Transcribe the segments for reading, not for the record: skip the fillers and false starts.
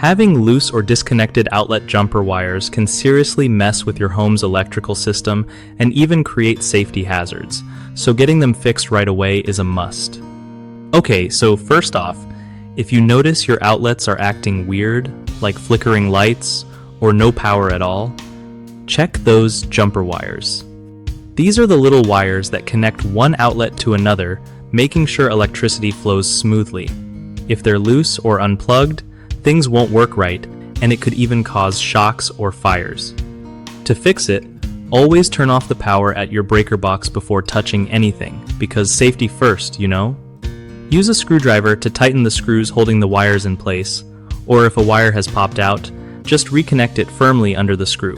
Having loose or disconnected outlet jumper wires can seriously mess with your home's electrical system and even create safety hazards, so getting them fixed right away is a must. Okay, so first off, if you notice your outlets are acting weird, like flickering lights or no power at all, check those jumper wires. These are the little wires that connect one outlet to another, making sure electricity flows smoothly. If they're loose or unplugged, things won't work right, and it could even cause shocks or fires. To fix it, always turn off the power at your breaker box before touching anything, because safety first, you know? Use a screwdriver to tighten the screws holding the wires in place, or if a wire has popped out, just reconnect it firmly under the screw.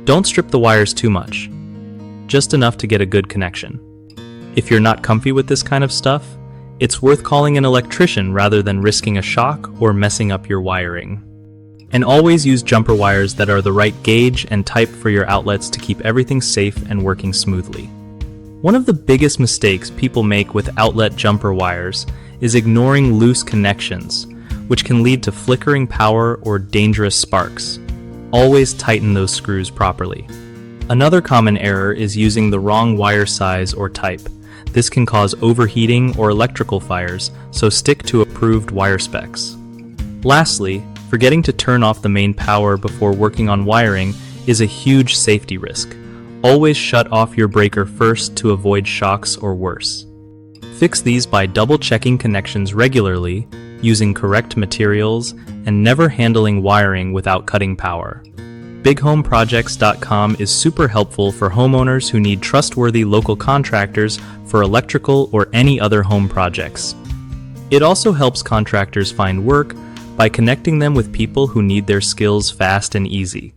Don't strip the wires too much, just enough to get a good connection. If you're not comfy with this kind of stuff, it's worth calling an electrician rather than risking a shock or messing up your wiring. And always use jumper wires that are the right gauge and type for your outlets to keep everything safe and working smoothly. One of the biggest mistakes people make with outlet jumper wires is ignoring loose connections, which can lead to flickering power or dangerous sparks. Always tighten those screws properly. Another common error is using the wrong wire size or type. This can cause overheating or electrical fires, so stick to approved wire specs. Lastly, forgetting to turn off the main power before working on wiring is a huge safety risk. Always shut off your breaker first to avoid shocks or worse. Fix these by double-checking connections regularly, using correct materials, and never handling wiring without cutting power. BigHomeProjects.com is super helpful for homeowners who need trustworthy local contractors for electrical or any other home projects. It also helps contractors find work by connecting them with people who need their skills fast and easy.